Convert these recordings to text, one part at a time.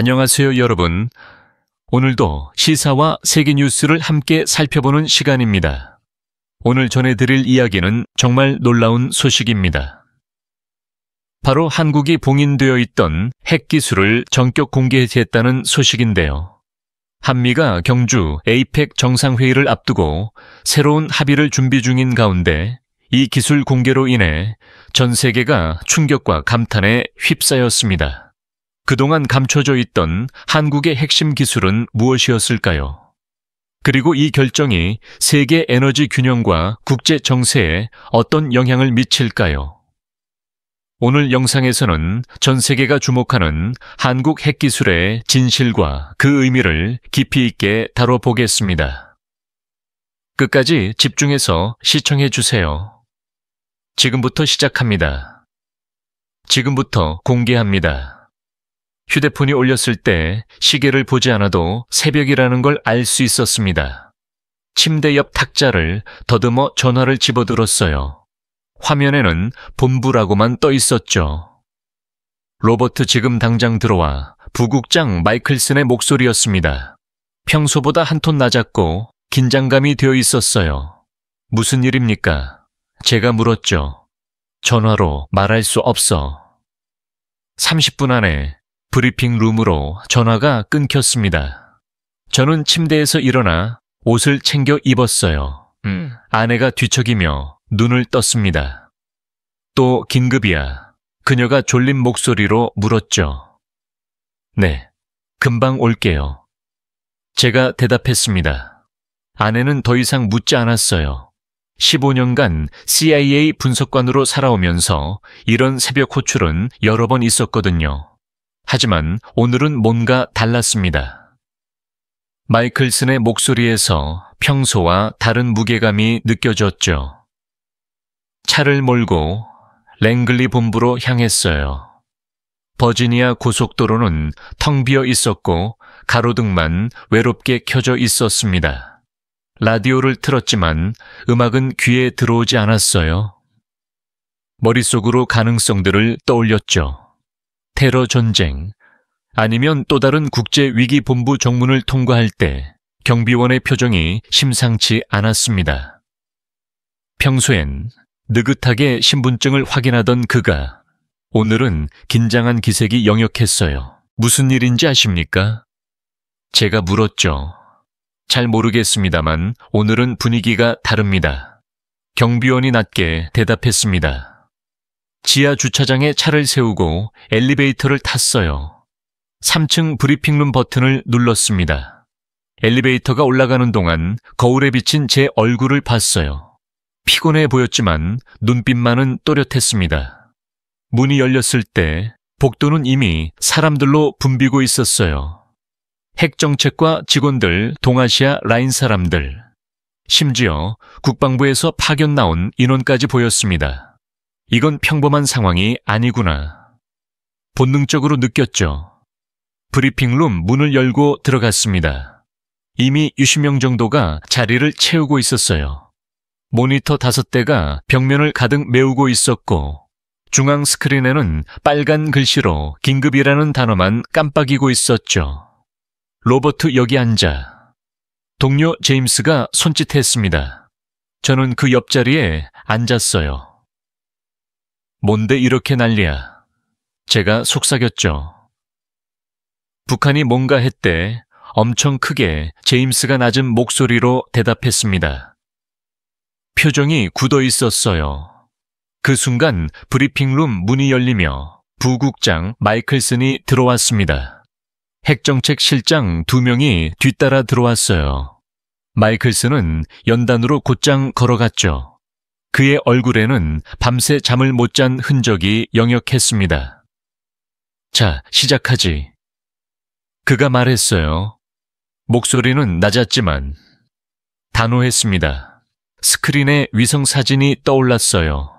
안녕하세요, 여러분. 오늘도 시사와 세계 뉴스를 함께 살펴보는 시간입니다. 오늘 전해드릴 이야기는 정말 놀라운 소식입니다. 바로 한국이 봉인되어 있던 핵기술을 전격 공개했다는 소식인데요. 한미가 경주 에이펙 정상회의를 앞두고 새로운 합의를 준비 중인 가운데 이 기술 공개로 인해 전 세계가 충격과 감탄에 휩싸였습니다. 그동안 감춰져 있던 한국의 핵심 기술은 무엇이었을까요? 그리고 이 결정이 세계 에너지 균형과 국제 정세에 어떤 영향을 미칠까요? 오늘 영상에서는 전 세계가 주목하는 한국 핵기술의 진실과 그 의미를 깊이 있게 다뤄보겠습니다. 끝까지 집중해서 시청해 주세요. 지금부터 시작합니다. 지금부터 공개합니다. 휴대폰이 울렸을 때 시계를 보지 않아도 새벽이라는 걸 알 수 있었습니다. 침대 옆 탁자를 더듬어 전화를 집어들었어요. 화면에는 본부라고만 떠 있었죠. 로버트 지금 당장 들어와. 부국장 마이클슨의 목소리였습니다. 평소보다 한 톤 낮았고 긴장감이 되어 있었어요. 무슨 일입니까? 제가 물었죠. 전화로 말할 수 없어. 30분 안에 브리핑 룸으로 전화가 끊겼습니다. 저는 침대에서 일어나 옷을 챙겨 입었어요. 아내가 뒤척이며 눈을 떴습니다. 또 긴급이야. 그녀가 졸린 목소리로 물었죠. 네, 금방 올게요. 제가 대답했습니다. 아내는 더 이상 묻지 않았어요. 15년간 CIA 분석관으로 살아오면서 이런 새벽 호출은 여러 번 있었거든요. 하지만 오늘은 뭔가 달랐습니다. 마이클슨의 목소리에서 평소와 다른 무게감이 느껴졌죠. 차를 몰고 랭글리 본부로 향했어요. 버지니아 고속도로는 텅 비어 있었고 가로등만 외롭게 켜져 있었습니다. 라디오를 틀었지만 음악은 귀에 들어오지 않았어요. 머릿속으로 가능성들을 떠올렸죠. 테러 전쟁, 아니면 또 다른 국제위기본부 정문을 통과할 때 경비원의 표정이 심상치 않았습니다. 평소엔 느긋하게 신분증을 확인하던 그가 오늘은 긴장한 기색이 역력했어요. 무슨 일인지 아십니까? 제가 물었죠. 잘 모르겠습니다만 오늘은 분위기가 다릅니다. 경비원이 낮게 대답했습니다. 지하 주차장에 차를 세우고 엘리베이터를 탔어요. 3층 브리핑룸 버튼을 눌렀습니다. 엘리베이터가 올라가는 동안 거울에 비친 제 얼굴을 봤어요. 피곤해 보였지만 눈빛만은 또렷했습니다. 문이 열렸을 때 복도는 이미 사람들로 붐비고 있었어요. 핵정책과 직원들, 동아시아 라인 사람들, 심지어 국방부에서 파견 나온 인원까지 보였습니다. 이건 평범한 상황이 아니구나. 본능적으로 느꼈죠. 브리핑룸 문을 열고 들어갔습니다. 이미 60명 정도가 자리를 채우고 있었어요. 모니터 5대가 벽면을 가득 메우고 있었고 중앙 스크린에는 빨간 글씨로 긴급이라는 단어만 깜빡이고 있었죠. 로버트 여기 앉아. 동료 제임스가 손짓했습니다. 저는 그 옆자리에 앉았어요. 뭔데 이렇게 난리야? 제가 속삭였죠. 북한이 뭔가 했대. 엄청 크게 제임스가 낮은 목소리로 대답했습니다. 표정이 굳어 있었어요. 그 순간 브리핑룸 문이 열리며 부국장 마이클슨이 들어왔습니다. 핵정책 실장 2명이 뒤따라 들어왔어요. 마이클슨은 연단으로 곧장 걸어갔죠. 그의 얼굴에는 밤새 잠을 못 잔 흔적이 역력했습니다. 자, 시작하지. 그가 말했어요. 목소리는 낮았지만 단호했습니다. 스크린에 위성 사진이 떠올랐어요.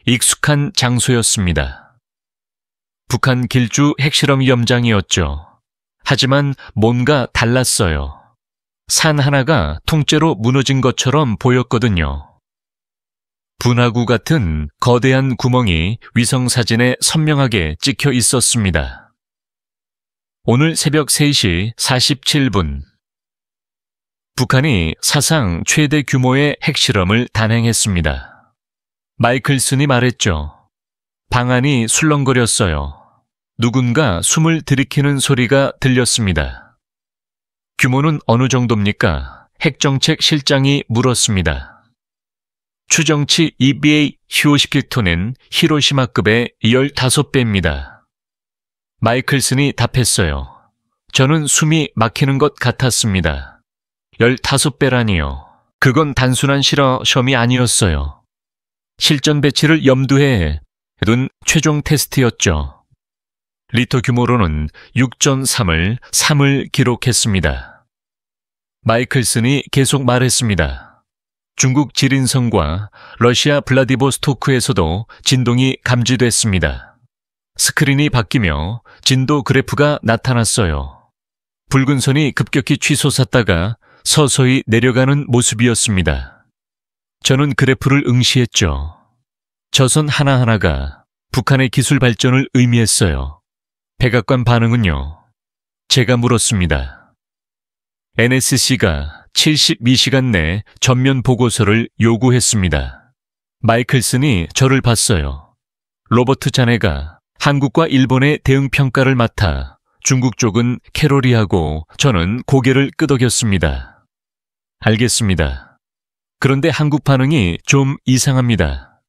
익숙한 장소였습니다. 북한 길주 핵실험 위험장이었죠. 하지만 뭔가 달랐어요. 산 하나가 통째로 무너진 것처럼 보였거든요. 분화구 같은 거대한 구멍이 위성사진에 선명하게 찍혀 있었습니다. 오늘 새벽 3시 47분. 북한이 사상 최대 규모의 핵실험을 단행했습니다. 마이클슨이 말했죠. 방 안이 술렁거렸어요. 누군가 숨을 들이키는 소리가 들렸습니다. 규모는 어느 정도입니까? 핵정책 실장이 물었습니다. 추정치 EBA 히로시키토는 히로시마급의 15배입니다. 마이클슨이 답했어요. 저는 숨이 막히는 것 같았습니다. 15배라니요. 그건 단순한 실험이 아니었어요. 실전 배치를 염두에 둔 최종 테스트였죠. 리터 규모로는 6.3을 3을 기록했습니다. 마이클슨이 계속 말했습니다. 중국 지린성과 러시아 블라디보스토크에서도 진동이 감지됐습니다. 스크린이 바뀌며 진도 그래프가 나타났어요. 붉은 선이 급격히 치솟았다가 서서히 내려가는 모습이었습니다. 저는 그래프를 응시했죠. 저 선 하나하나가 북한의 기술 발전을 의미했어요. 백악관 반응은요? 제가 물었습니다. NSC가 72시간 내 전면 보고서를 요구했습니다. 마이클슨이 저를 봤어요. 로버트 자네가 한국과 일본의 대응 평가를 맡아 중국 쪽은 캐로리하고 저는 고개를 끄덕였습니다. 알겠습니다. 그런데 한국 반응이 좀 이상합니다.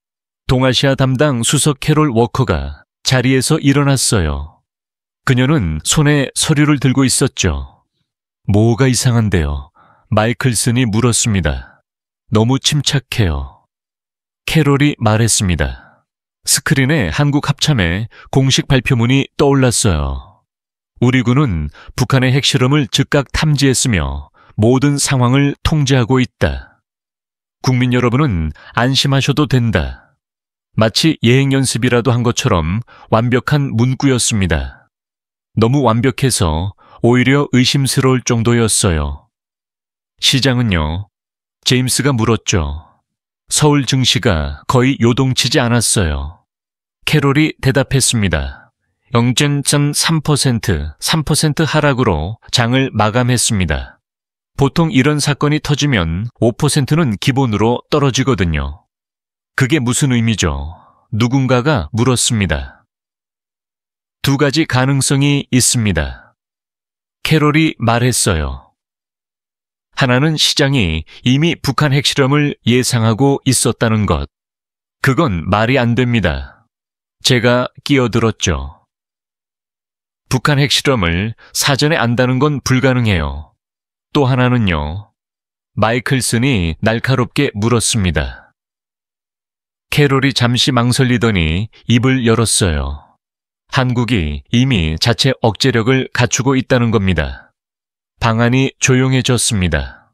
동아시아 담당 수석 캐롤 워커가 자리에서 일어났어요. 그녀는 손에 서류를 들고 있었죠. 뭐가 이상한데요? 마이클슨이 물었습니다. 너무 침착해요. 캐롤이 말했습니다. 스크린에 한국 합참의 공식 발표문이 떠올랐어요. 우리 군은 북한의 핵실험을 즉각 탐지했으며 모든 상황을 통제하고 있다. 국민 여러분은 안심하셔도 된다. 마치 예행 연습이라도 한 것처럼 완벽한 문구였습니다. 너무 완벽해서 오히려 의심스러울 정도였어요. 시장은요, 제임스가 물었죠. 서울 증시가 거의 요동치지 않았어요. 캐롤이 대답했습니다. 0.3%, 3% 하락으로 장을 마감했습니다. 보통 이런 사건이 터지면 5%는 기본으로 떨어지거든요. 그게 무슨 의미죠? 누군가가 물었습니다. 두 가지 가능성이 있습니다. 캐롤이 말했어요. 하나는 시장이 이미 북한 핵실험을 예상하고 있었다는 것. 그건 말이 안 됩니다. 제가 끼어들었죠. 북한 핵실험을 사전에 안다는 건 불가능해요. 또 하나는요. 마이클슨이 날카롭게 물었습니다. 캐롤이 잠시 망설이더니 입을 열었어요. 한국이 이미 자체 억제력을 갖추고 있다는 겁니다. 방안이 조용해졌습니다.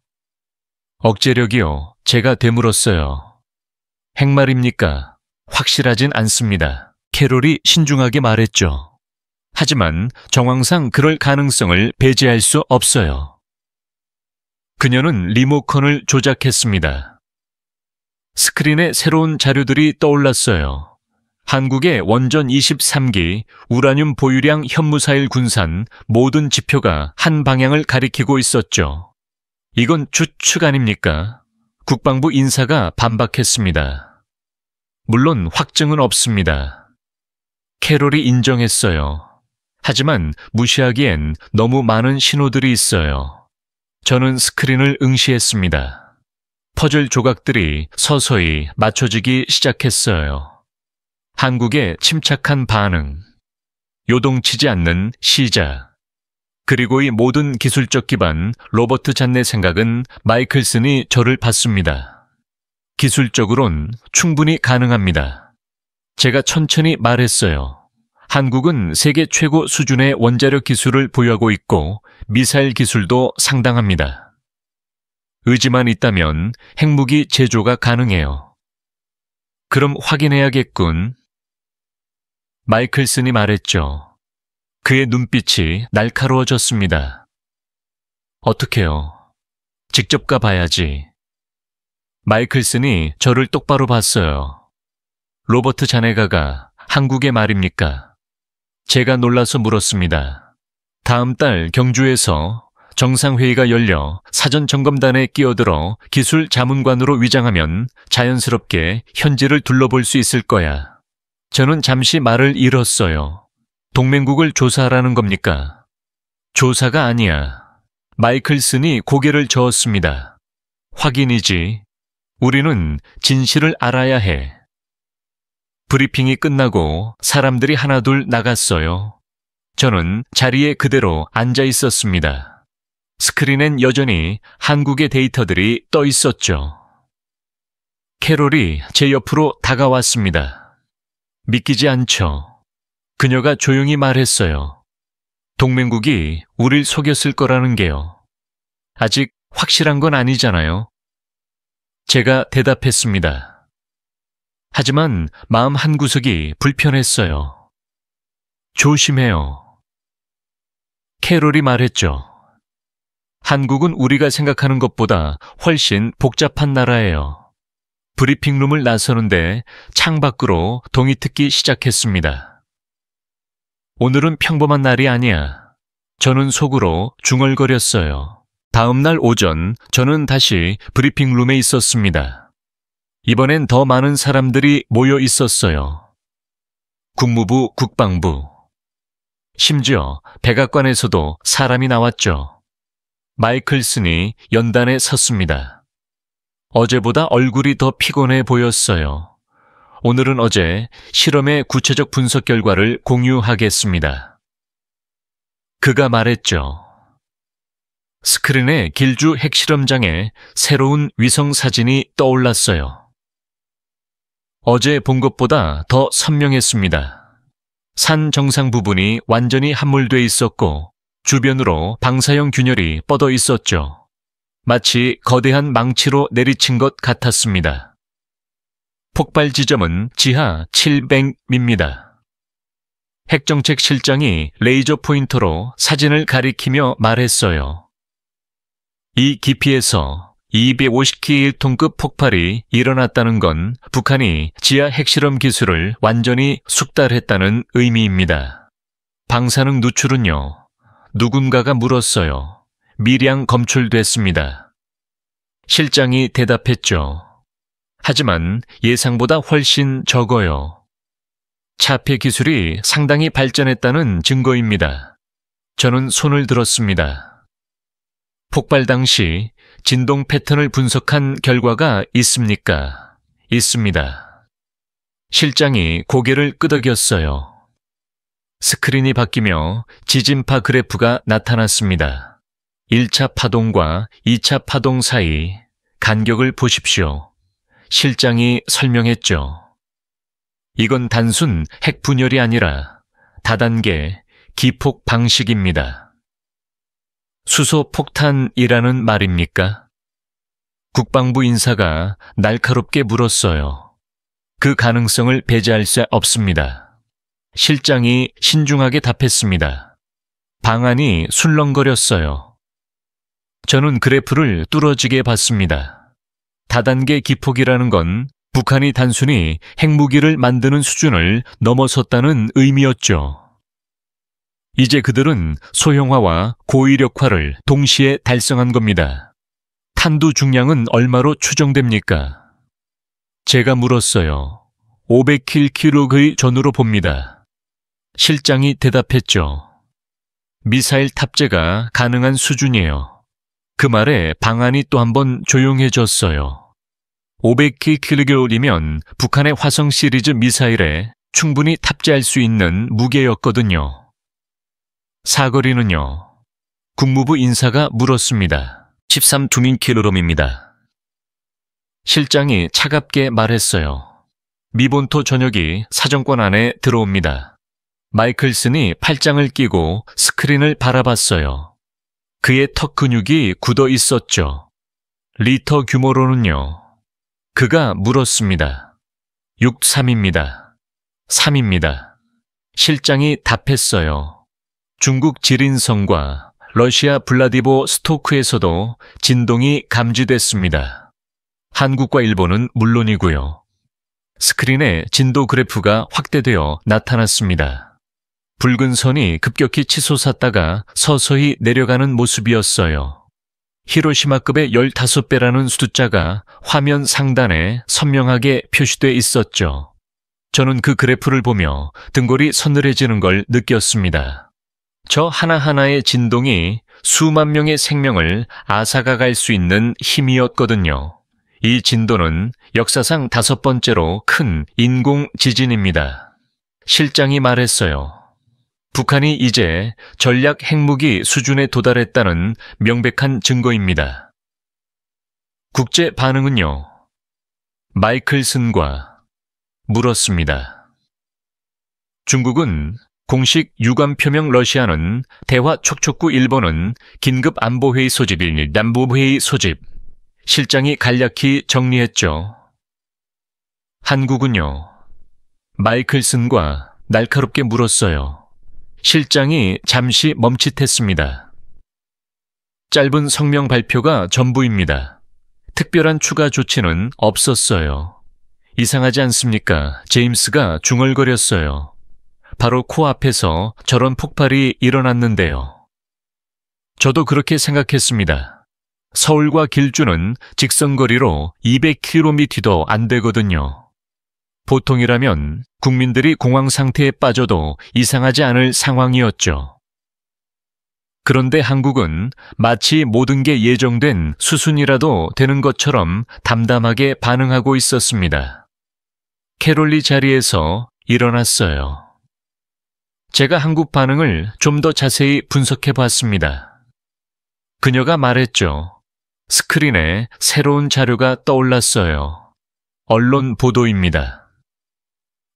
억제력이요? 제가 되물었어요. 핵말입니까? 확실하진 않습니다. 캐롤이 신중하게 말했죠. 하지만 정황상 그럴 가능성을 배제할 수 없어요. 그녀는 리모컨을 조작했습니다. 스크린에 새로운 자료들이 떠올랐어요. 한국의 원전 23기 우라늄 보유량 현무사일 군산 모든 지표가 한 방향을 가리키고 있었죠. 이건 추측 아닙니까? 국방부 인사가 반박했습니다. 물론 확증은 없습니다. 캐롤이 인정했어요. 하지만 무시하기엔 너무 많은 신호들이 있어요. 저는 스크린을 응시했습니다. 퍼즐 조각들이 서서히 맞춰지기 시작했어요. 한국의 침착한 반응, 요동치지 않는 시작, 그리고 이 모든 기술적 기반 로버트 잔네 생각은 마이클슨이 저를 봤습니다. 기술적으론 충분히 가능합니다. 제가 천천히 말했어요. 한국은 세계 최고 수준의 원자력 기술을 보유하고 있고 미사일 기술도 상당합니다. 의지만 있다면 핵무기 제조가 가능해요. 그럼 확인해야겠군. 마이클슨이 말했죠. 그의 눈빛이 날카로워졌습니다. 어떡해요? 직접 가봐야지. 마이클슨이 저를 똑바로 봤어요. 로버트 자네가가 한국의 말입니까? 제가 놀라서 물었습니다. 다음 달 경주에서 정상회의가 열려 사전점검단에 끼어들어 기술 자문관으로 위장하면 자연스럽게 현지를 둘러볼 수 있을 거야. 저는 잠시 말을 잃었어요. 동맹국을 조사하라는 겁니까? 조사가 아니야. 마이클슨이 고개를 저었습니다. 확인이지. 우리는 진실을 알아야 해. 브리핑이 끝나고 사람들이 하나둘 나갔어요. 저는 자리에 그대로 앉아 있었습니다. 스크린엔 여전히 한국의 데이터들이 떠 있었죠. 캐롤이 제 옆으로 다가왔습니다. 믿기지 않죠. 그녀가 조용히 말했어요. 동맹국이 우릴 속였을 거라는 게요. 아직 확실한 건 아니잖아요. 제가 대답했습니다. 하지만 마음 한구석이 불편했어요. 조심해요. 캐롤이 말했죠. 한국은 우리가 생각하는 것보다 훨씬 복잡한 나라예요. 브리핑룸을 나서는데 창밖으로 동이 트기 시작했습니다. 오늘은 평범한 날이 아니야. 저는 속으로 중얼거렸어요. 다음 날 오전 저는 다시 브리핑룸에 있었습니다. 이번엔 더 많은 사람들이 모여 있었어요. 국무부, 국방부. 심지어 백악관에서도 사람이 나왔죠. 마이클슨이 연단에 섰습니다. 어제보다 얼굴이 더 피곤해 보였어요. 오늘은 어제 실험의 구체적 분석 결과를 공유하겠습니다. 그가 말했죠. 스크린에 길주 핵실험장에 새로운 위성 사진이 떠올랐어요. 어제 본 것보다 더 선명했습니다. 산 정상 부분이 완전히 함몰돼 있었고 주변으로 방사형 균열이 뻗어 있었죠. 마치 거대한 망치로 내리친 것 같았습니다. 폭발 지점은 지하 700미입니다. 핵정책 실장이 레이저 포인터로 사진을 가리키며 말했어요. 이 깊이에서 250킬톤급 폭발이 일어났다는 건 북한이 지하 핵실험 기술을 완전히 숙달했다는 의미입니다. 방사능 누출은요? 누군가가 물었어요. 미량 검출됐습니다. 실장이 대답했죠. 하지만 예상보다 훨씬 적어요. 차폐 기술이 상당히 발전했다는 증거입니다. 저는 손을 들었습니다. 폭발 당시 진동 패턴을 분석한 결과가 있습니까? 있습니다. 실장이 고개를 끄덕였어요. 스크린이 바뀌며 지진파 그래프가 나타났습니다. 1차 파동과 2차 파동 사이 간격을 보십시오. 실장이 설명했죠. 이건 단순 핵 분열이 아니라 다단계 기폭 방식입니다. 수소 폭탄이라는 말입니까? 국방부 인사가 날카롭게 물었어요. 그 가능성을 배제할 수 없습니다. 실장이 신중하게 답했습니다. 방안이 술렁거렸어요. 저는 그래프를 뚫어지게 봤습니다. 다단계 기폭이라는 건 북한이 단순히 핵무기를 만드는 수준을 넘어섰다는 의미였죠. 이제 그들은 소형화와 고위력화를 동시에 달성한 겁니다. 탄두 중량은 얼마로 추정됩니까? 제가 물었어요. 500kg의 전후로 봅니다. 실장이 대답했죠. 미사일 탑재가 가능한 수준이에요. 그 말에 방안이 또 한 번 조용해졌어요. 500kg이면 북한의 화성 시리즈 미사일에 충분히 탑재할 수 있는 무게였거든요. 사거리는요? 국무부 인사가 물었습니다. 13km입니다. 실장이 차갑게 말했어요. 미본토 전역이 사정권 안에 들어옵니다. 마이클슨이 팔짱을 끼고 스크린을 바라봤어요. 그의 턱 근육이 굳어 있었죠. 리터 규모로는요? 그가 물었습니다. 6.3입니다. 3입니다. 실장이 답했어요. 중국 지린성과 러시아 블라디보스토크에서도 진동이 감지됐습니다. 한국과 일본은 물론이고요. 스크린에 진도 그래프가 확대되어 나타났습니다. 붉은 선이 급격히 치솟았다가 서서히 내려가는 모습이었어요. 히로시마급의 15배라는 숫자가 화면 상단에 선명하게 표시돼 있었죠. 저는 그 그래프를 보며 등골이 서늘해지는 걸 느꼈습니다. 저 하나하나의 진동이 수만 명의 생명을 앗아가 갈 수 있는 힘이었거든요. 이 진도는 역사상 5번째로 큰 인공 지진입니다. 실장이 말했어요. 북한이 이제 전략 핵무기 수준에 도달했다는 명백한 증거입니다. 국제 반응은요? 마이클슨과 물었습니다. 중국은 공식 유감 표명, 러시아는 대화 촉촉구, 일본은 긴급 안보회의 소집, 남부회의 소집. 실장이 간략히 정리했죠. 한국은요? 마이클슨과 날카롭게 물었어요. 실장이 잠시 멈칫했습니다. 짧은 성명 발표가 전부입니다. 특별한 추가 조치는 없었어요. 이상하지 않습니까? 제임스가 중얼거렸어요. 바로 코앞에서 저런 폭발이 일어났는데요. 저도 그렇게 생각했습니다. 서울과 길주는 직선거리로 200km도 안 되거든요. 보통이라면 국민들이 공황 상태에 빠져도 이상하지 않을 상황이었죠. 그런데 한국은 마치 모든 게 예정된 수순이라도 되는 것처럼 담담하게 반응하고 있었습니다. 캐롤리 자리에서 일어났어요. 제가 한국 반응을 좀 더 자세히 분석해 봤습니다. 그녀가 말했죠. 스크린에 새로운 자료가 떠올랐어요. 언론 보도입니다.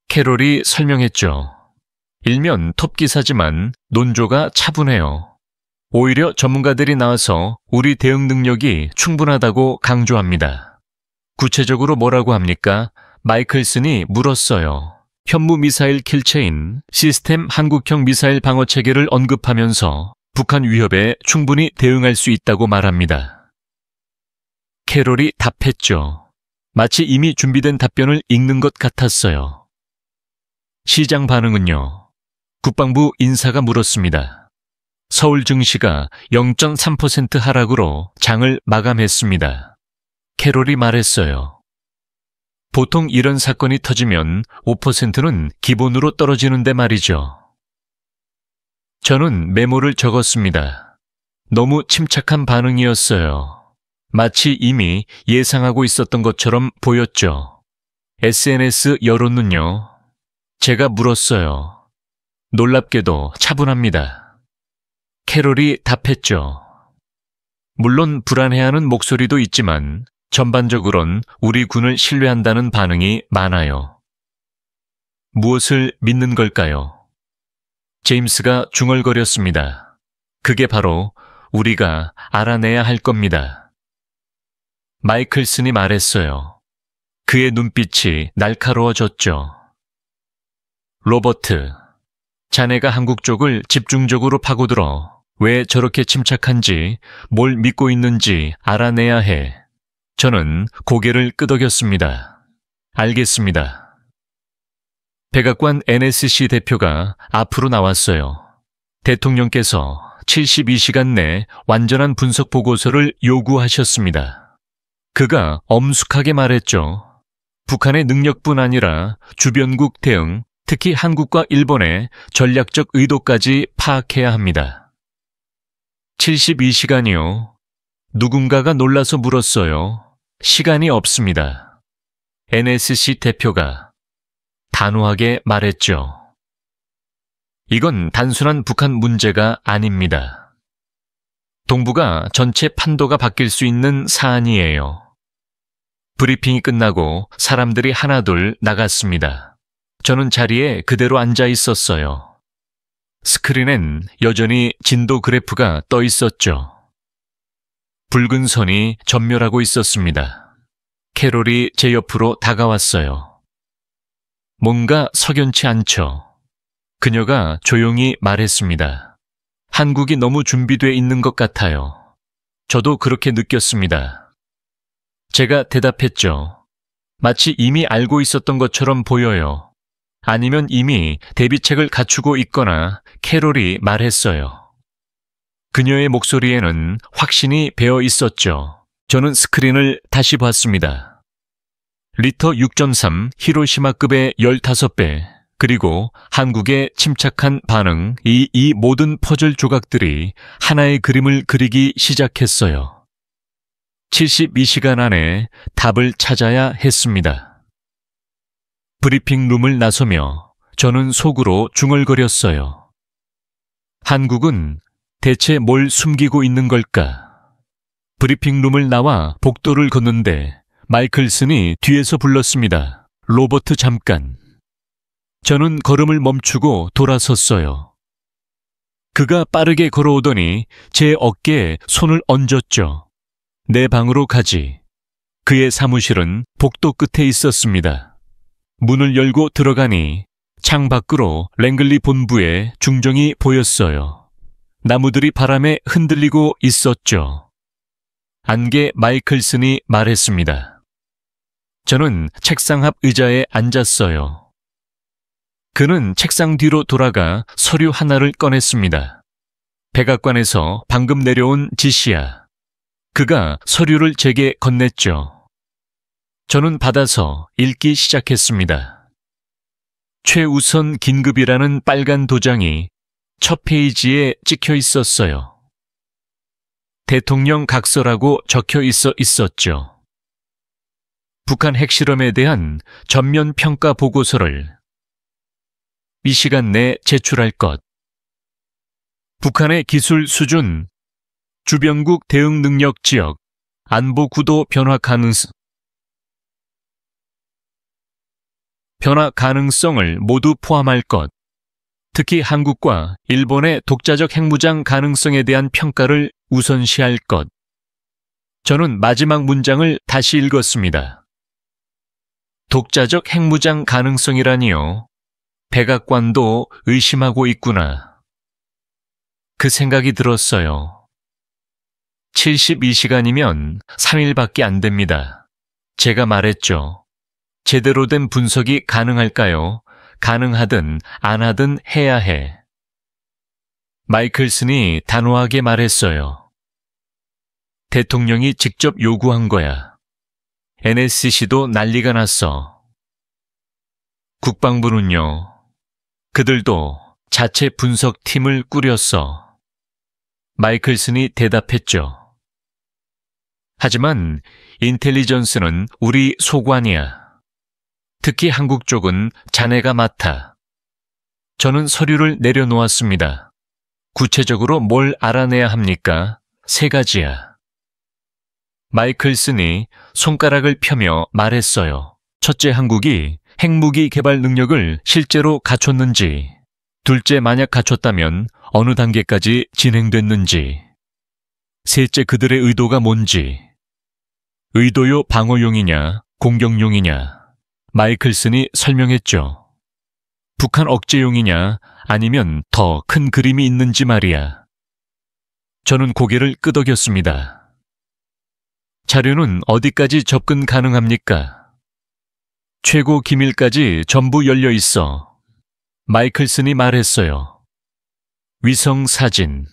캐롤이 설명했죠. 일면 톱기사지만 논조가 차분해요. 오히려 전문가들이 나와서 우리 대응 능력이 충분하다고 강조합니다. 구체적으로 뭐라고 합니까? 마이클슨이 물었어요. 현무미사일 킬체인 시스템 한국형 미사일 방어체계를 언급하면서 북한 위협에 충분히 대응할 수 있다고 말합니다. 캐롤이 답했죠. 마치 이미 준비된 답변을 읽는 것 같았어요. 시장 반응은요? 국방부 인사가 물었습니다. 서울 증시가 0.3% 하락으로 장을 마감했습니다. 캐롤이 말했어요. 보통 이런 사건이 터지면 5%는 기본으로 떨어지는데 말이죠. 저는 메모를 적었습니다. 너무 침착한 반응이었어요. 마치 이미 예상하고 있었던 것처럼 보였죠. SNS 여론은요? 제가 물었어요. 놀랍게도 차분합니다. 캐롤이 답했죠. 물론 불안해하는 목소리도 있지만 전반적으론 우리 군을 신뢰한다는 반응이 많아요. 무엇을 믿는 걸까요? 제임스가 중얼거렸습니다. 그게 바로 우리가 알아내야 할 겁니다. 마이클슨이 말했어요. 그의 눈빛이 날카로워졌죠. 로버트, 자네가 한국 쪽을 집중적으로 파고들어 왜 저렇게 침착한지, 뭘 믿고 있는지 알아내야 해. 저는 고개를 끄덕였습니다. 알겠습니다. 백악관 NSC 대표가 앞으로 나왔어요. 대통령께서 72시간 내 완전한 분석 보고서를 요구하셨습니다. 그가 엄숙하게 말했죠. 북한의 능력뿐 아니라 주변국 대응, 특히 한국과 일본의 전략적 의도까지 파악해야 합니다. 72시간이요. 누군가가 놀라서 물었어요. 시간이 없습니다. NSC 대표가 단호하게 말했죠. 이건 단순한 북한 문제가 아닙니다. 동북아 전체 판도가 바뀔 수 있는 사안이에요. 브리핑이 끝나고 사람들이 하나둘 나갔습니다. 저는 자리에 그대로 앉아 있었어요. 스크린엔 여전히 진도 그래프가 떠 있었죠. 붉은 선이 전멸하고 있었습니다. 캐롤이 제 옆으로 다가왔어요. 뭔가 석연치 않죠. 그녀가 조용히 말했습니다. 한국이 너무 준비돼 있는 것 같아요. 저도 그렇게 느꼈습니다. 제가 대답했죠. 마치 이미 알고 있었던 것처럼 보여요. 아니면 이미 대비책을 갖추고 있거나 캐롤이 말했어요. 그녀의 목소리에는 확신이 배어 있었죠. 저는 스크린을 다시 봤습니다. 리터 6.3 히로시마급의 15배, 그리고 한국의 침착한 반응, 이 모든 퍼즐 조각들이 하나의 그림을 그리기 시작했어요. 72시간 안에 답을 찾아야 했습니다. 브리핑룸을 나서며 저는 속으로 중얼거렸어요. 한국은 대체 뭘 숨기고 있는 걸까? 브리핑룸을 나와 복도를 걷는데 마이클슨이 뒤에서 불렀습니다. 로버트 잠깐. 저는 걸음을 멈추고 돌아섰어요. 그가 빠르게 걸어오더니 제 어깨에 손을 얹었죠. 내 방으로 가지. 그의 사무실은 복도 끝에 있었습니다. 문을 열고 들어가니 창 밖으로 랭글리 본부의 중정이 보였어요. 나무들이 바람에 흔들리고 있었죠. 안개 마이클슨이 말했습니다. 저는 책상 앞 의자에 앉았어요. 그는 책상 뒤로 돌아가 서류 하나를 꺼냈습니다. 백악관에서 방금 내려온 지시야. 그가 서류를 제게 건넸죠. 저는 받아서 읽기 시작했습니다. 최우선 긴급이라는 빨간 도장이 첫 페이지에 찍혀 있었어요. 대통령 각서라고 적혀 있었죠. 북한 핵실험에 대한 전면 평가 보고서를 이 시간 내에 제출할 것. 북한의 기술 수준, 주변국 대응 능력 지역, 안보 구도 변화 가능성을 모두 포함할 것. 특히 한국과 일본의 독자적 핵무장 가능성에 대한 평가를 우선시할 것. 저는 마지막 문장을 다시 읽었습니다. 독자적 핵무장 가능성이라니요. 백악관도 의심하고 있구나. 그 생각이 들었어요. 72시간이면 3일밖에 안 됩니다. 제가 말했죠. 제대로 된 분석이 가능할까요? 가능하든 안 하든 해야 해. 마이클슨이 단호하게 말했어요. 대통령이 직접 요구한 거야. NSC도 난리가 났어. 국방부는요. 그들도 자체 분석팀을 꾸렸어. 마이클슨이 대답했죠. 하지만 인텔리전스는 우리 소관이야. 특히 한국 쪽은 자네가 맡아. 저는 서류를 내려놓았습니다. 구체적으로 뭘 알아내야 합니까? 3가지야. 마이클슨이 손가락을 펴며 말했어요. 첫째, 한국이 핵무기 개발 능력을 실제로 갖췄는지. 둘째, 만약 갖췄다면 어느 단계까지 진행됐는지. 셋째, 그들의 의도가 뭔지. 의도요 방어용이냐, 공격용이냐. 마이클슨이 설명했죠. 북한 억제용이냐 아니면 더 큰 그림이 있는지 말이야. 저는 고개를 끄덕였습니다. 자료는 어디까지 접근 가능합니까? 최고 기밀까지 전부 열려 있어. 마이클슨이 말했어요. 위성 사진,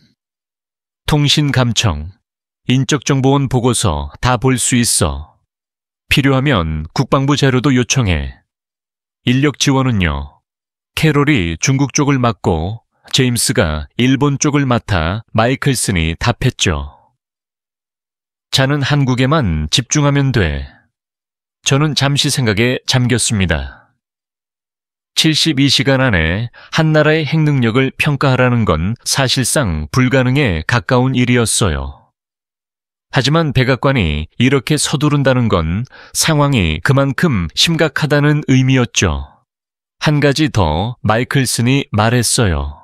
통신 감청, 인적정보원 보고서 다 볼 수 있어. 필요하면 국방부 자료도 요청해. 인력 지원은요. 캐롤이 중국 쪽을 맡고 제임스가 일본 쪽을 맡아. 마이클슨이 답했죠. 자는 한국에만 집중하면 돼. 저는 잠시 생각에 잠겼습니다. 72시간 안에 한 나라의 핵능력을 평가하라는 건 사실상 불가능에 가까운 일이었어요. 하지만 백악관이 이렇게 서두른다는 건 상황이 그만큼 심각하다는 의미였죠. 한 가지 더 마이클슨이 말했어요.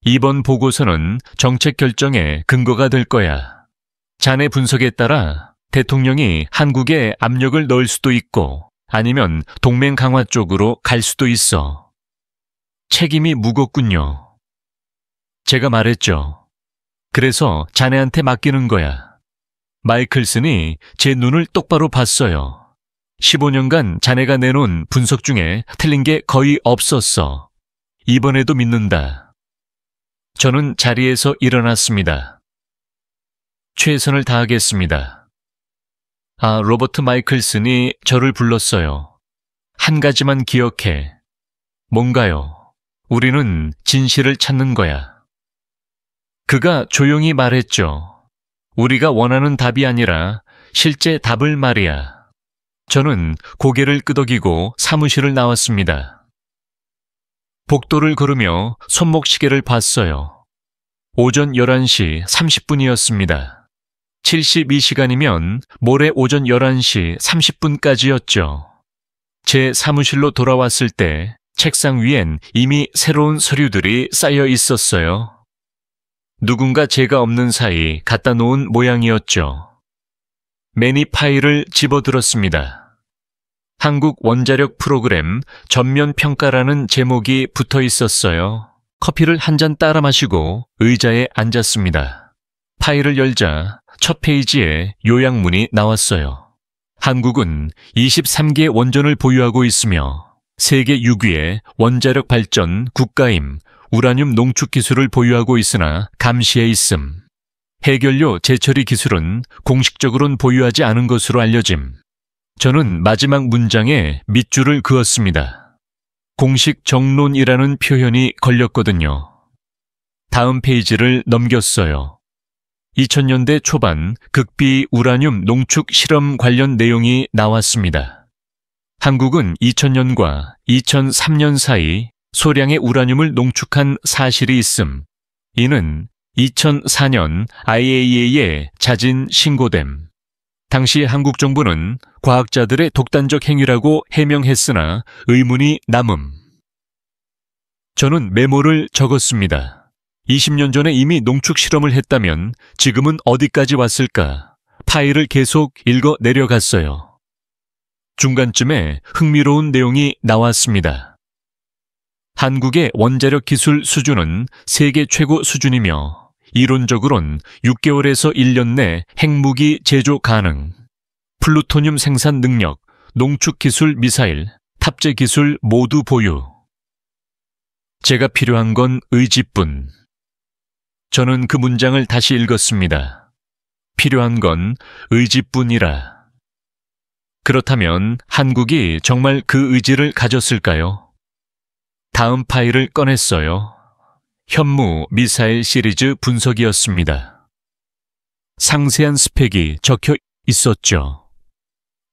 이번 보고서는 정책 결정의 근거가 될 거야. 자네 분석에 따라 대통령이 한국에 압력을 넣을 수도 있고 아니면 동맹 강화 쪽으로 갈 수도 있어. 책임이 무겁군요. 제가 말했죠. 그래서 자네한테 맡기는 거야. 마이클슨이 제 눈을 똑바로 봤어요. 15년간 자네가 내놓은 분석 중에 틀린 게 거의 없었어. 이번에도 믿는다. 저는 자리에서 일어났습니다. 최선을 다하겠습니다. 로버트 마이클슨이 저를 불렀어요. 한 가지만 기억해. 뭔가요? 우리는 진실을 찾는 거야. 그가 조용히 말했죠. 우리가 원하는 답이 아니라 실제 답을 말이야. 저는 고개를 끄덕이고 사무실을 나왔습니다. 복도를 걸으며 손목시계를 봤어요. 오전 11시 30분이었습니다. 72시간이면 모레 오전 11시 30분까지였죠. 제 사무실로 돌아왔을 때 책상 위엔 이미 새로운 서류들이 쌓여 있었어요. 누군가 제가 없는 사이 갖다 놓은 모양이었죠. 매니 파일을 집어들었습니다. 한국 원자력 프로그램 전면 평가라는 제목이 붙어 있었어요. 커피를 한 잔 따라 마시고 의자에 앉았습니다. 파일을 열자 첫 페이지에 요약문이 나왔어요. 한국은 23개 원전을 보유하고 있으며 세계 6위의 원자력 발전 국가임, 우라늄 농축 기술을 보유하고 있으나 감시에 있음. 해결료 재처리 기술은 공식적으로는 보유하지 않은 것으로 알려짐. 저는 마지막 문장에 밑줄을 그었습니다. 공식 정론이라는 표현이 걸렸거든요. 다음 페이지를 넘겼어요. 2000년대 초반 극비 우라늄 농축 실험 관련 내용이 나왔습니다. 한국은 2000년과 2003년 사이 소량의 우라늄을 농축한 사실이 있음. 이는 2004년 IAEA에 자진 신고됨. 당시 한국 정부는 과학자들의 독단적 행위라고 해명했으나 의문이 남음. 저는 메모를 적었습니다. 20년 전에 이미 농축 실험을 했다면 지금은 어디까지 왔을까? 파일을 계속 읽어 내려갔어요. 중간쯤에 흥미로운 내용이 나왔습니다. 한국의 원자력 기술 수준은 세계 최고 수준이며 이론적으론 6개월에서 1년 내 핵무기 제조 가능, 플루토늄 생산 능력, 농축 기술 미사일, 탑재 기술 모두 보유. 제가 필요한 건 의지뿐. 저는 그 문장을 다시 읽었습니다. 필요한 건 의지뿐이라. 그렇다면 한국이 정말 그 의지를 가졌을까요? 다음 파일을 꺼냈어요. 현무 미사일 시리즈 분석이었습니다. 상세한 스펙이 적혀 있었죠.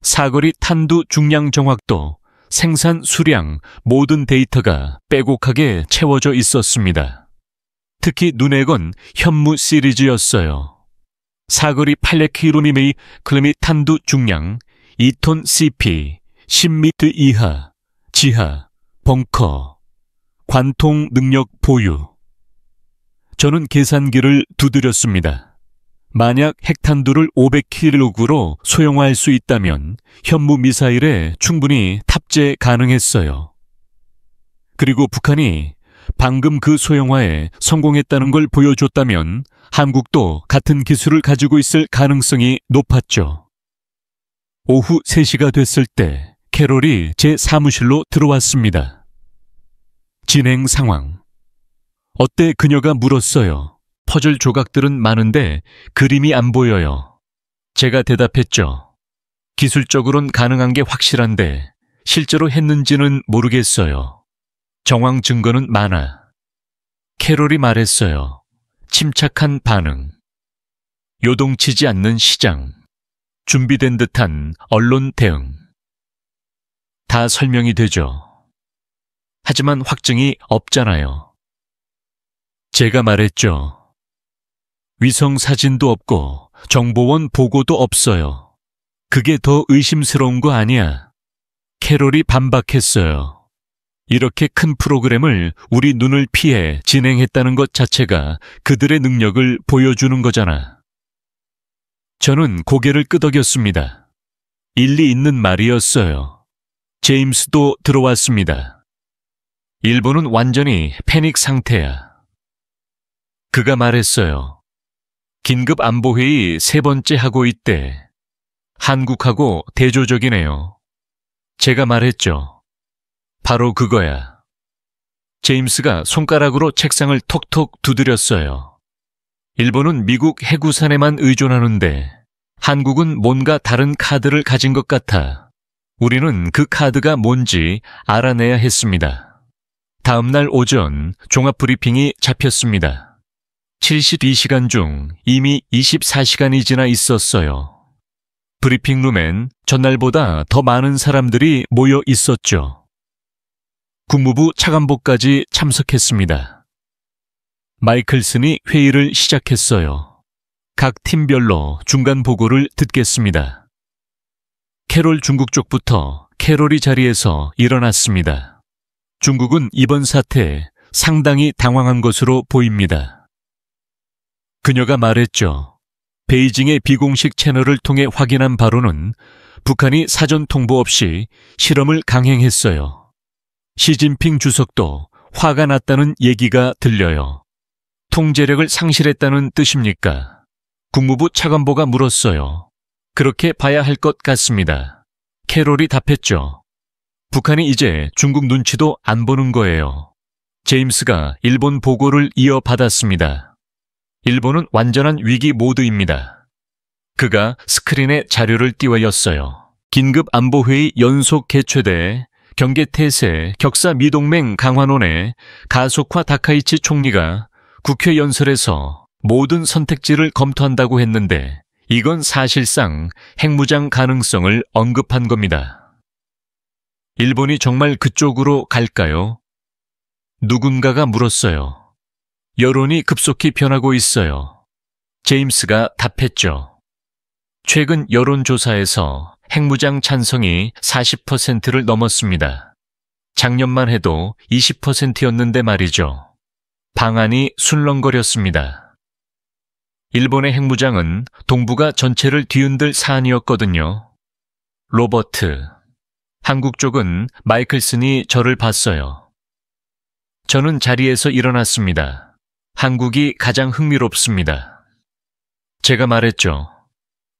사거리 탄두 중량 정확도, 생산 수량, 모든 데이터가 빼곡하게 채워져 있었습니다. 특히 눈에 건 현무 시리즈였어요. 사거리 800km의 클레미 탄두 중량, 2톤 CP, 10m 이하, 지하, 벙커, 관통 능력 보유. 저는 계산기를 두드렸습니다. 만약 핵탄두를 500kg으로 소형화할 수 있다면 현무 미사일에 충분히 탑재 가능했어요. 그리고 북한이 방금 그 소형화에 성공했다는 걸 보여줬다면 한국도 같은 기술을 가지고 있을 가능성이 높았죠. 오후 3시가 됐을 때 캐롤이 제 사무실로 들어왔습니다. 진행 상황. 어때 그녀가 물었어요. 퍼즐 조각들은 많은데 그림이 안 보여요. 제가 대답했죠. 기술적으론 가능한 게 확실한데 실제로 했는지는 모르겠어요. 정황 증거는 많아. 캐롤이 말했어요. 침착한 반응. 요동치지 않는 시장. 준비된 듯한 언론 대응. 다 설명이 되죠. 하지만 확증이 없잖아요. 제가 말했죠. 위성 사진도 없고 정보원 보고도 없어요. 그게 더 의심스러운 거 아니야. 캐롤이 반박했어요. 이렇게 큰 프로그램을 우리 눈을 피해 진행했다는 것 자체가 그들의 능력을 보여주는 거잖아. 저는 고개를 끄덕였습니다. 일리 있는 말이었어요. 제임스도 들어왔습니다. 일본은 완전히 패닉 상태야. 그가 말했어요. 긴급 안보회의 3번째 하고 있대. 한국하고 대조적이네요. 제가 말했죠. 바로 그거야. 제임스가 손가락으로 책상을 톡톡 두드렸어요. 일본은 미국 해구산에만 의존하는데 한국은 뭔가 다른 카드를 가진 것 같아 우리는 그 카드가 뭔지 알아내야 했습니다. 다음 날 오전 종합브리핑이 잡혔습니다. 72시간 중 이미 24시간이 지나 있었어요. 브리핑룸엔 전날보다 더 많은 사람들이 모여 있었죠. 국무부 차관보까지 참석했습니다. 마이클슨이 회의를 시작했어요. 각 팀별로 중간 보고를 듣겠습니다. 캐롤 중국 쪽부터 캐롤이 자리에서 일어났습니다. 중국은 이번 사태에 상당히 당황한 것으로 보입니다. 그녀가 말했죠. 베이징의 비공식 채널을 통해 확인한 바로는 북한이 사전 통보 없이 실험을 강행했어요. 시진핑 주석도 화가 났다는 얘기가 들려요. 통제력을 상실했다는 뜻입니까? 국무부 차관보가 물었어요. 그렇게 봐야 할 것 같습니다. 캐롤이 답했죠. 북한이 이제 중국 눈치도 안 보는 거예요. 제임스가 일본 보고를 이어받았습니다. 일본은 완전한 위기 모드입니다. 그가 스크린에 자료를 띄워였어요. 긴급 안보회의 연속 개최돼 경계태세 격사 미동맹 강화론에 가소화 다카이치 총리가 국회 연설에서 모든 선택지를 검토한다고 했는데 이건 사실상 핵무장 가능성을 언급한 겁니다. 일본이 정말 그쪽으로 갈까요? 누군가가 물었어요. 여론이 급속히 변하고 있어요. 제임스가 답했죠. 최근 여론조사에서 핵무장 찬성이 40%를 넘었습니다. 작년만 해도 20%였는데 말이죠. 방안이 술렁거렸습니다. 일본의 핵무장은 동북아 전체를 뒤흔들 사안이었거든요. 로버트. 한국 쪽은 마이클슨이 저를 봤어요. 저는 자리에서 일어났습니다. 한국이 가장 흥미롭습니다. 제가 말했죠.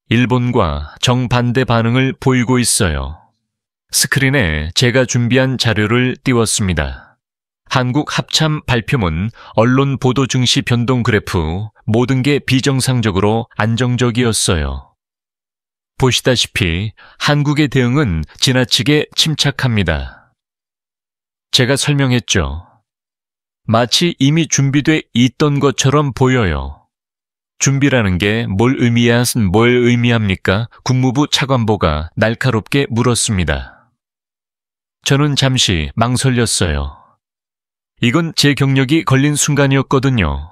일본과 정반대 반응을 보이고 있어요. 스크린에 제가 준비한 자료를 띄웠습니다. 한국 합참 발표문 언론 보도 증시 변동 그래프 모든 게 비정상적으로 안정적이었어요. 보시다시피 한국의 대응은 지나치게 침착합니다. 제가 설명했죠. 마치 이미 준비돼 있던 것처럼 보여요. 준비라는 게 뭘 의미합니까? 국무부 차관보가 날카롭게 물었습니다. 저는 잠시 망설였어요. 이건 제 경력이 걸린 순간이었거든요.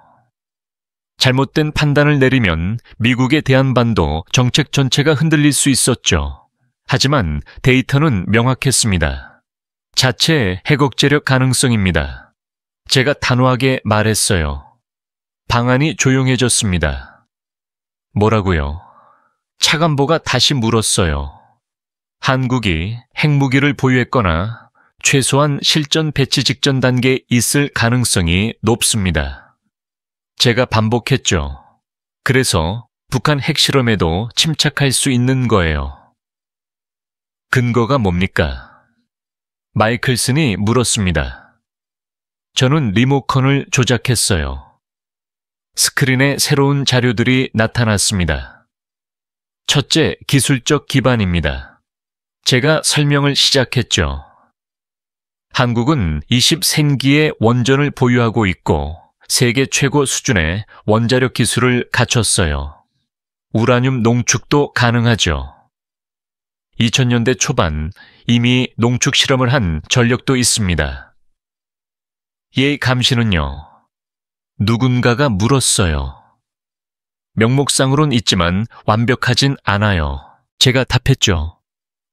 잘못된 판단을 내리면 미국의 대한반도 정책 전체가 흔들릴 수 있었죠. 하지만 데이터는 명확했습니다. 자체 핵억제력 가능성입니다. 제가 단호하게 말했어요. 방안이 조용해졌습니다. 뭐라고요? 차관보가 다시 물었어요. 한국이 핵무기를 보유했거나 최소한 실전 배치 직전 단계에 있을 가능성이 높습니다. 제가 반복했죠. 그래서 북한 핵실험에도 침착할 수 있는 거예요. 근거가 뭡니까? 마이클슨이 물었습니다. 저는 리모컨을 조작했어요. 스크린에 새로운 자료들이 나타났습니다. 첫째, 기술적 기반입니다. 제가 설명을 시작했죠. 한국은 20생기의 원전을 보유하고 있고 세계 최고 수준의 원자력 기술을 갖췄어요. 우라늄 농축도 가능하죠. 2000년대 초반 이미 농축 실험을 한 전력도 있습니다. 얘 감시는요? 누군가가 물었어요. 명목상으론 있지만 완벽하진 않아요. 제가 답했죠.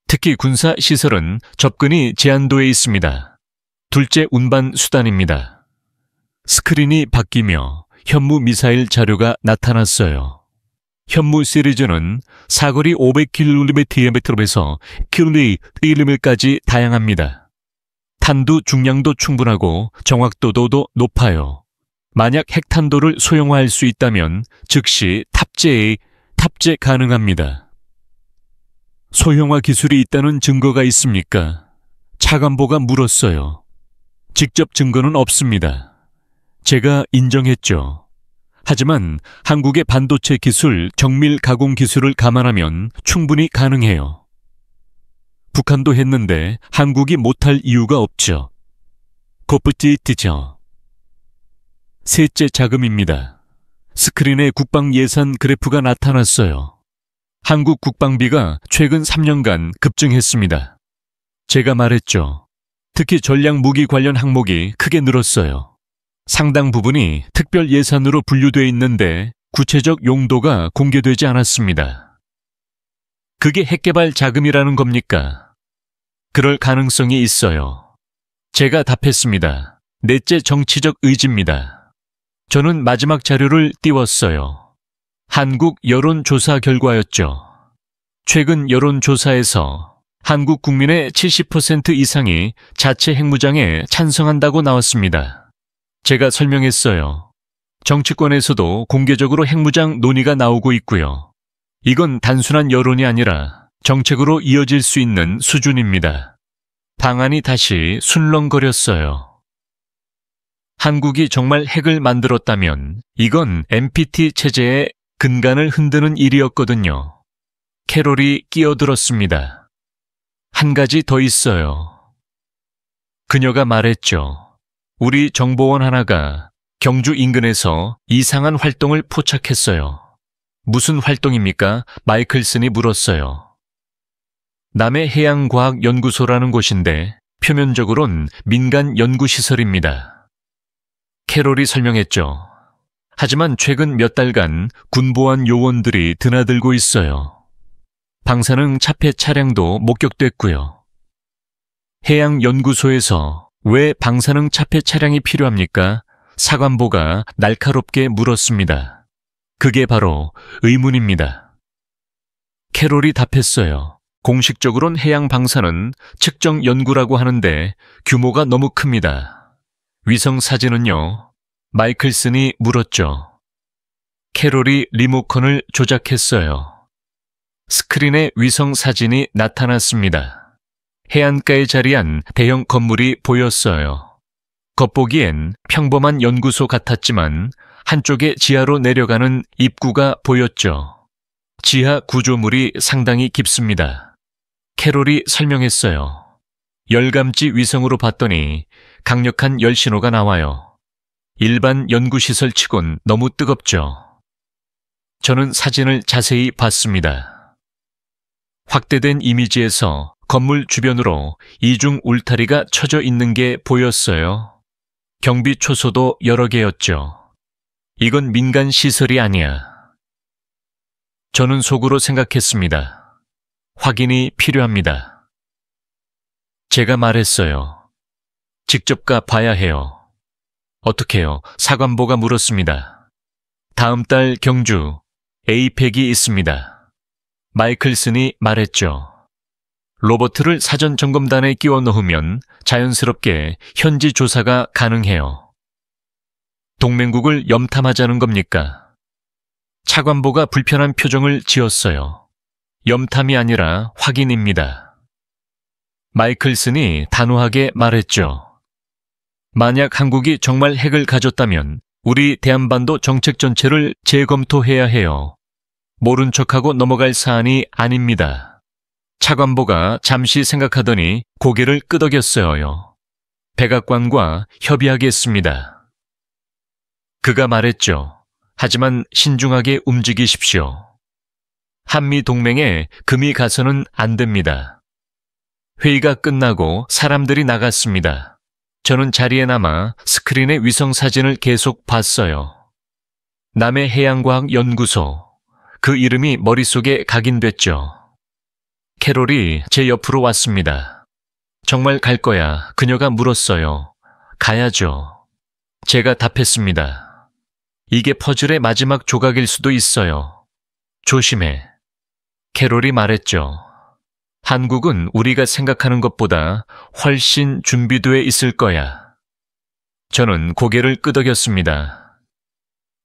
특히 군사시설은 접근이 제한도에 있습니다. 둘째 운반 수단입니다. 스크린이 바뀌며 현무 미사일 자료가 나타났어요. 현무 시리즈는 사거리 500km에서 km까지 다양합니다. 탄두 중량도 충분하고 정확도도 높아요. 만약 핵탄도를 소형화할 수 있다면 즉시 탑재 가능합니다. 소형화 기술이 있다는 증거가 있습니까? 차관보가 물었어요. 직접 증거는 없습니다. 제가 인정했죠. 하지만 한국의 반도체 기술, 정밀 가공 기술을 감안하면 충분히 가능해요. 북한도 했는데 한국이 못할 이유가 없죠. 고프티티죠. 셋째 자금입니다. 스크린에 국방 예산 그래프가 나타났어요. 한국 국방비가 최근 3년간 급증했습니다. 제가 말했죠. 특히 전략 무기 관련 항목이 크게 늘었어요. 상당 부분이 특별 예산으로 분류돼 있는데 구체적 용도가 공개되지 않았습니다. 그게 핵개발 자금이라는 겁니까? 그럴 가능성이 있어요. 제가 답했습니다. 넷째 정치적 의지입니다. 저는 마지막 자료를 띄웠어요. 한국 여론조사 결과였죠. 최근 여론조사에서 한국 국민의 70% 이상이 자체 핵무장에 찬성한다고 나왔습니다. 제가 설명했어요. 정치권에서도 공개적으로 핵무장 논의가 나오고 있고요. 이건 단순한 여론이 아니라 정책으로 이어질 수 있는 수준입니다. 방안이 다시 술렁거렸어요. 한국이 정말 핵을 만들었다면 이건 NPT 체제의 근간을 흔드는 일이었거든요. 캐롤이 끼어들었습니다. 한 가지 더 있어요. 그녀가 말했죠. 우리 정보원 하나가 경주 인근에서 이상한 활동을 포착했어요. 무슨 활동입니까? 마이클슨이 물었어요. 남해해양과학연구소라는 곳인데 표면적으론 민간 연구시설입니다. 캐롤이 설명했죠. 하지만 최근 몇 달간 군보안 요원들이 드나들고 있어요. 방사능 차폐 차량도 목격됐고요. 해양연구소에서 왜 방사능 차폐 차량이 필요합니까? 사관보가 날카롭게 물었습니다. 그게 바로 의문입니다. 캐롤이 답했어요. 공식적으론 해양 방사는 측정 연구라고 하는데 규모가 너무 큽니다. 위성 사진은요? 마이클슨이 물었죠. 캐롤이 리모컨을 조작했어요. 스크린에 위성 사진이 나타났습니다. 해안가에 자리한 대형 건물이 보였어요. 겉보기엔 평범한 연구소 같았지만 한쪽에 지하로 내려가는 입구가 보였죠. 지하 구조물이 상당히 깊습니다. 캐롤이 설명했어요. 열감지 위성으로 봤더니 강력한 열신호가 나와요. 일반 연구시설 치곤 너무 뜨겁죠. 저는 사진을 자세히 봤습니다. 확대된 이미지에서 건물 주변으로 이중 울타리가 쳐져 있는 게 보였어요. 경비 초소도 여러 개였죠. 이건 민간 시설이 아니야. 저는 속으로 생각했습니다. 확인이 필요합니다. 제가 말했어요. 직접 가 봐야 해요. 어떻게요? 사관보가 물었습니다. 다음 달 경주 에이펙이 있습니다. 마이클슨이 말했죠. 로버트를 사전 점검단에 끼워 넣으면 자연스럽게 현지 조사가 가능해요. 동맹국을 염탐하자는 겁니까? 차관보가 불편한 표정을 지었어요. 염탐이 아니라 확인입니다. 마이클슨이 단호하게 말했죠. 만약 한국이 정말 핵을 가졌다면 우리 대한반도 정책 전체를 재검토해야 해요. 모른 척하고 넘어갈 사안이 아닙니다. 차관보가 잠시 생각하더니 고개를 끄덕였어요. 백악관과 협의하겠습니다. 그가 말했죠. 하지만 신중하게 움직이십시오. 한미동맹에 금이 가서는 안 됩니다. 회의가 끝나고 사람들이 나갔습니다. 저는 자리에 남아 스크린의 위성사진을 계속 봤어요. 남해해양과학연구소. 그 이름이 머릿속에 각인됐죠. 캐롤이 제 옆으로 왔습니다. 정말 갈 거야. 그녀가 물었어요. 가야죠. 제가 답했습니다. 이게 퍼즐의 마지막 조각일 수도 있어요. 조심해. 캐롤이 말했죠. 한국은 우리가 생각하는 것보다 훨씬 준비되어 있을 거야. 저는 고개를 끄덕였습니다.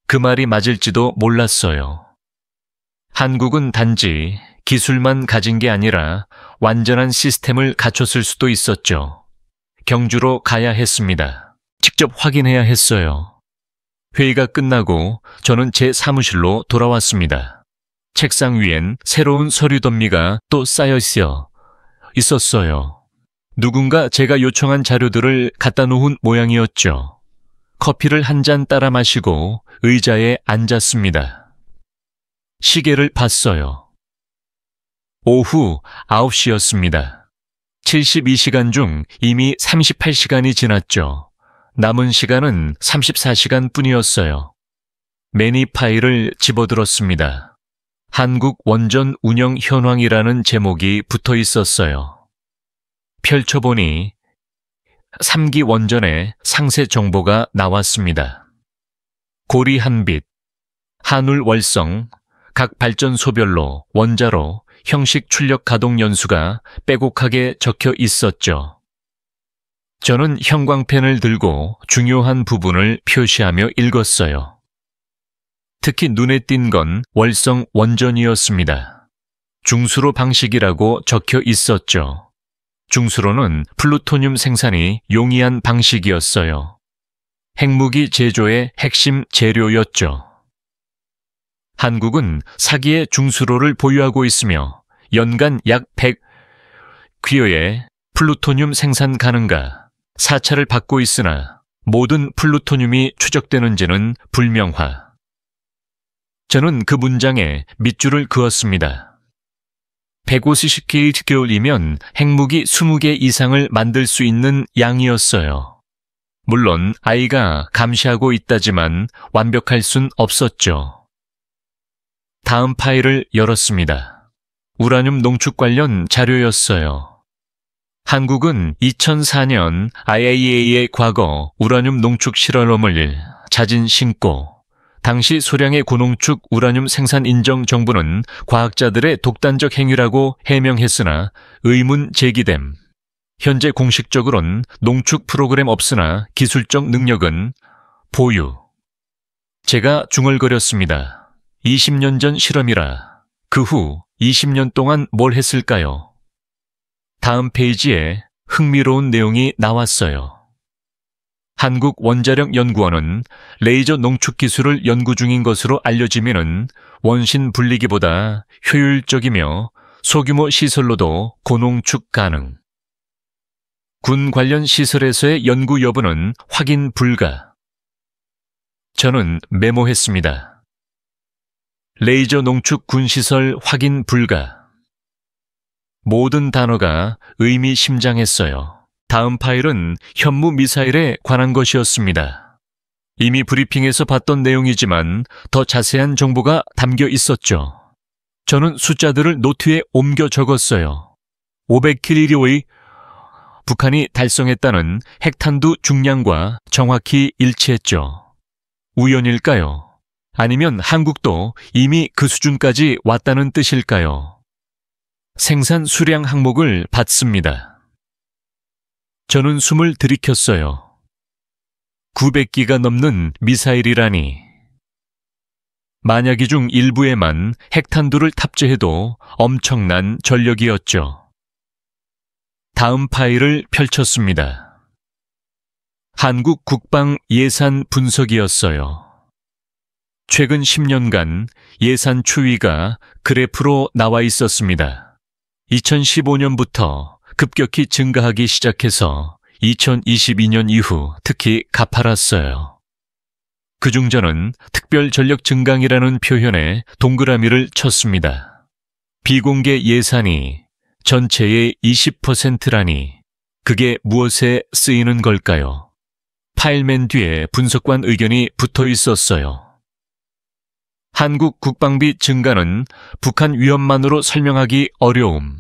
그 말이 맞을지도 몰랐어요. 한국은 단지 기술만 가진 게 아니라 완전한 시스템을 갖췄을 수도 있었죠. 경주로 가야 했습니다. 직접 확인해야 했어요. 회의가 끝나고 저는 제 사무실로 돌아왔습니다. 책상 위엔 새로운 서류 덤미가 또 쌓여 있었어요. 누군가 제가 요청한 자료들을 갖다 놓은 모양이었죠. 커피를 한 잔 따라 마시고 의자에 앉았습니다. 시계를 봤어요. 오후 9시였습니다. 72시간 중 이미 38시간이 지났죠. 남은 시간은 34시간 뿐이었어요. 매니 파일을 집어들었습니다. 한국 원전 운영 현황이라는 제목이 붙어 있었어요. 펼쳐보니 3기 원전의 상세 정보가 나왔습니다. 고리 한빛, 한울 월성, 각 발전소별로 원자로 형식 출력 가동 연수가 빼곡하게 적혀 있었죠. 저는 형광펜을 들고 중요한 부분을 표시하며 읽었어요. 특히 눈에 띈 건 월성 원전이었습니다. 중수로 방식이라고 적혀 있었죠. 중수로는 플루토늄 생산이 용이한 방식이었어요. 핵무기 제조의 핵심 재료였죠. 한국은 4기의 중수로를 보유하고 있으며 연간 약 100기호의 플루토늄 생산 가능가 4차를 받고 있으나 모든 플루토늄이 추적되는지는 불명화. 저는 그 문장에 밑줄을 그었습니다. 150개월이면 핵무기 20개 이상을 만들 수 있는 양이었어요. 물론 아이가 감시하고 있다지만 완벽할 순 없었죠. 다음 파일을 열었습니다. 우라늄 농축 관련 자료였어요. 한국은 2004년 IAEA의 과거 우라늄 농축 실험을 자진 신고 당시 소량의 고농축 우라늄 생산 인정 정부는 과학자들의 독단적 행위라고 해명했으나 의문 제기됨. 현재 공식적으론 농축 프로그램 없으나 기술적 능력은 보유. 제가 중얼거렸습니다. 20년 전 실험이라 그 후 20년 동안 뭘 했을까요? 다음 페이지에 흥미로운 내용이 나왔어요. 한국원자력연구원은 레이저 농축 기술을 연구 중인 것으로 알려지면은 원심 분리기보다 효율적이며 소규모 시설로도 고농축 가능. 군 관련 시설에서의 연구 여부는 확인 불가. 저는 메모했습니다. 레이저 농축 군시설 확인 불가. 모든 단어가 의미심장했어요. 다음 파일은 현무 미사일에 관한 것이었습니다. 이미 브리핑에서 봤던 내용이지만 더 자세한 정보가 담겨 있었죠. 저는 숫자들을 노트에 옮겨 적었어요. 500kg의 북한이 달성했다는 핵탄두 중량과 정확히 일치했죠. 우연일까요? 아니면 한국도 이미 그 수준까지 왔다는 뜻일까요? 생산 수량 항목을 받습니다. 저는 숨을 들이켰어요. 900기가 넘는 미사일이라니. 만약이 중 일부에만 핵탄두를 탑재해도 엄청난 전력이었죠. 다음 파일을 펼쳤습니다. 한국 국방 예산 분석이었어요. 최근 10년간 예산 추이가 그래프로 나와 있었습니다. 2015년부터 급격히 증가하기 시작해서 2022년 이후 특히 가팔랐어요. 그중 저는 특별 전력 증강이라는 표현에 동그라미를 쳤습니다. 비공개 예산이 전체의 20%라니 그게 무엇에 쓰이는 걸까요? 파일맨 뒤에 분석관 의견이 붙어 있었어요. 한국 국방비 증가는 북한 위험만으로 설명하기 어려움.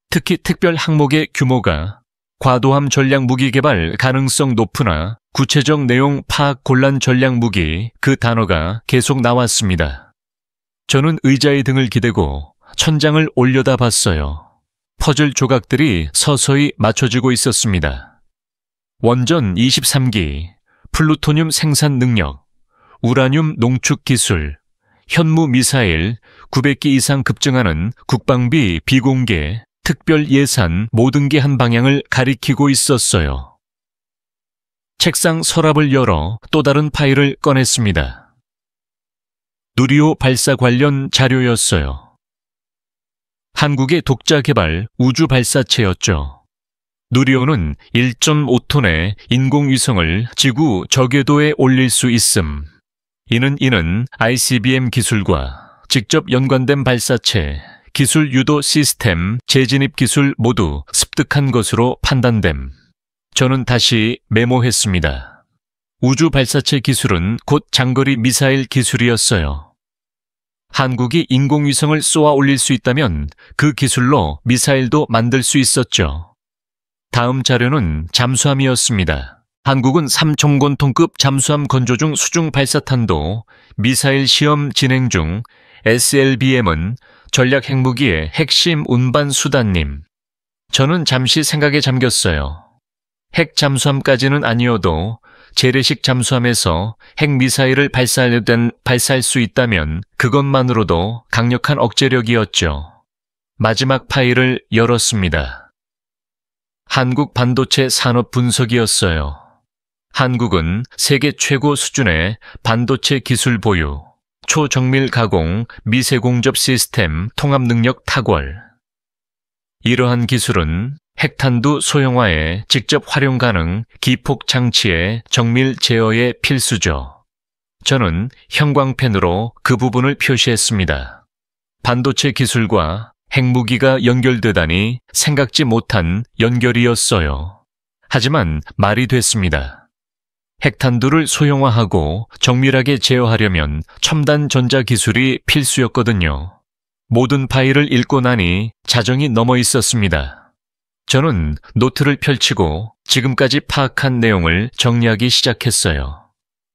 특히 특별 항목의 규모가 과도함 전략 무기 개발 가능성 높으나 구체적 내용 파악 곤란 전략 무기 그 단어가 계속 나왔습니다. 저는 의자의 등을 기대고 천장을 올려다 봤어요. 퍼즐 조각들이 서서히 맞춰지고 있었습니다. 원전 23기, 플루토늄 생산 능력, 우라늄 농축 기술, 현무 미사일 900기 이상 급증하는 국방비 비공개, 특별 예산 모든 게 한 방향을 가리키고 있었어요. 책상 서랍을 열어 또 다른 파일을 꺼냈습니다. 누리호 발사 관련 자료였어요. 한국의 독자 개발 우주 발사체였죠. 누리호는 1.5톤의 인공위성을 지구 저궤도에 올릴 수 있음. 이는 ICBM 기술과 직접 연관된 발사체, 기술 유도 시스템, 재진입 기술 모두 습득한 것으로 판단됨. 저는 다시 메모했습니다. 우주 발사체 기술은 곧 장거리 미사일 기술이었어요. 한국이 인공위성을 쏘아 올릴 수 있다면 그 기술로 미사일도 만들 수 있었죠. 다음 자료는 잠수함이었습니다. 한국은 3,000톤급 잠수함 건조 중 수중 발사탄도, 미사일 시험 진행 중, SLBM은 전략 핵무기의 핵심 운반 수단님. 저는 잠시 생각에 잠겼어요. 핵 잠수함까지는 아니어도 재래식 잠수함에서 핵미사일을 발사할 수 있다면 그것만으로도 강력한 억제력이었죠. 마지막 파일을 열었습니다. 한국 반도체 산업 분석이었어요. 한국은 세계 최고 수준의 반도체 기술 보유, 초정밀 가공, 미세공접 시스템, 통합 능력 탁월. 이러한 기술은 핵탄두 소형화에 직접 활용 가능 기폭 장치의 정밀 제어에 필수죠. 저는 형광펜으로 그 부분을 표시했습니다. 반도체 기술과 핵무기가 연결되다니 생각지 못한 연결이었어요. 하지만 말이 됐습니다. 핵탄두를 소형화하고 정밀하게 제어하려면 첨단 전자기술이 필수였거든요. 모든 파일을 읽고 나니 자정이 넘어 있었습니다. 저는 노트를 펼치고 지금까지 파악한 내용을 정리하기 시작했어요.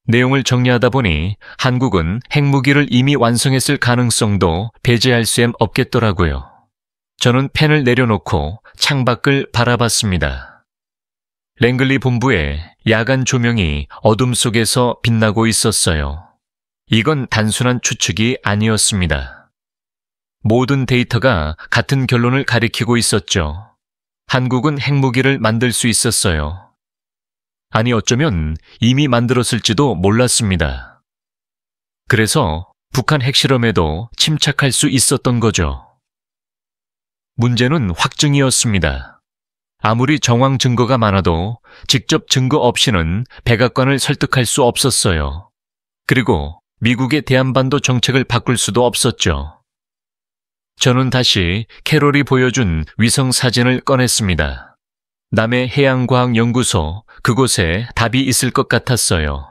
내용을 정리하다 보니 한국은 핵무기를 이미 완성했을 가능성도 배제할 수 없겠더라고요. 저는 펜을 내려놓고 창밖을 바라봤습니다. 랭글리 본부의 야간 조명이 어둠 속에서 빛나고 있었어요. 이건 단순한 추측이 아니었습니다. 모든 데이터가 같은 결론을 가리키고 있었죠. 한국은 핵무기를 만들 수 있었어요. 아니, 어쩌면 이미 만들었을지도 몰랐습니다. 그래서 북한 핵실험에도 침착할 수 있었던 거죠. 문제는 확증이었습니다. 아무리 정황 증거가 많아도 직접 증거 없이는 백악관을 설득할 수 없었어요. 그리고 미국의 대한반도 정책을 바꿀 수도 없었죠. 저는 다시 캐롤이 보여준 위성 사진을 꺼냈습니다. 남해 해양과학연구소, 그곳에 답이 있을 것 같았어요.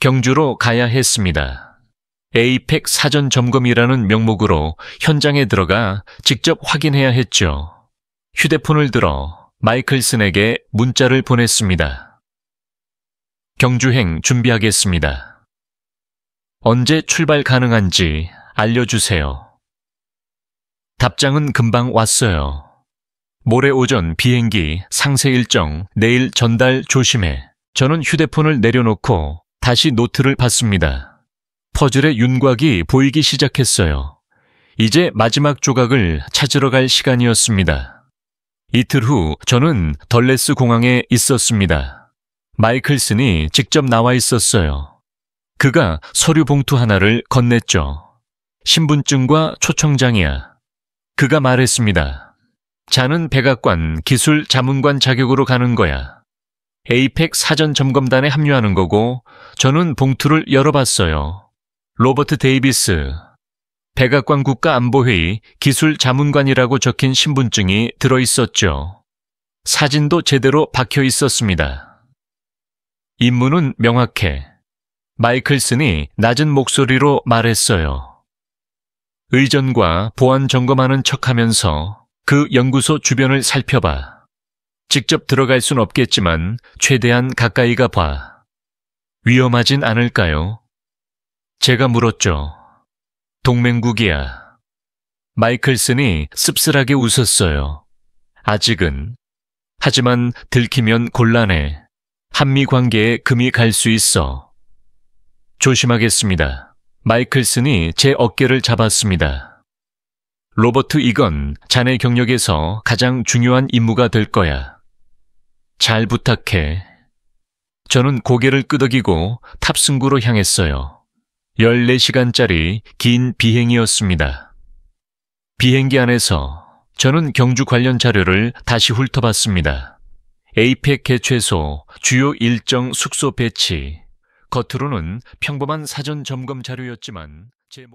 경주로 가야 했습니다. 에이펙 사전 점검이라는 명목으로 현장에 들어가 직접 확인해야 했죠. 휴대폰을 들어 마이클슨에게 문자를 보냈습니다. 경주행 준비하겠습니다. 언제 출발 가능한지 알려주세요. 답장은 금방 왔어요. 모레 오전 비행기 상세 일정 내일 전달 조심해. 저는 휴대폰을 내려놓고 다시 노트를 봤습니다. 퍼즐의 윤곽이 보이기 시작했어요. 이제 마지막 조각을 찾으러 갈 시간이었습니다. 이틀 후 저는 덜레스 공항에 있었습니다. 마이클슨이 직접 나와 있었어요. 그가 서류 봉투 하나를 건넸죠. 신분증과 초청장이야. 그가 말했습니다. 자는 백악관 기술 자문관 자격으로 가는 거야. 에이펙 사전 점검단에 합류하는 거고 저는 봉투를 열어봤어요. 로버트 데이비스, 백악관 국가안보회의 기술 자문관이라고 적힌 신분증이 들어있었죠. 사진도 제대로 박혀 있었습니다. 임무는 명확해. 마이클슨이 낮은 목소리로 말했어요. 의전과 보안 점검하는 척하면서 그 연구소 주변을 살펴봐. 직접 들어갈 순 없겠지만 최대한 가까이 가봐. 위험하진 않을까요? 제가 물었죠. 동맹국이야. 마이클슨이 씁쓸하게 웃었어요. 아직은. 하지만 들키면 곤란해. 한미 관계에 금이 갈 수 있어. 조심하겠습니다. 마이클슨이 제 어깨를 잡았습니다. 로버트, 이건 자네 경력에서 가장 중요한 임무가 될 거야. 잘 부탁해. 저는 고개를 끄덕이고 탑승구로 향했어요. 14시간짜리 긴 비행이었습니다. 비행기 안에서 저는 경주 관련 자료를 다시 훑어봤습니다. 에이펙 개최소, 주요 일정 숙소 배치. 겉으로는 평범한 사전 점검 자료였지만 제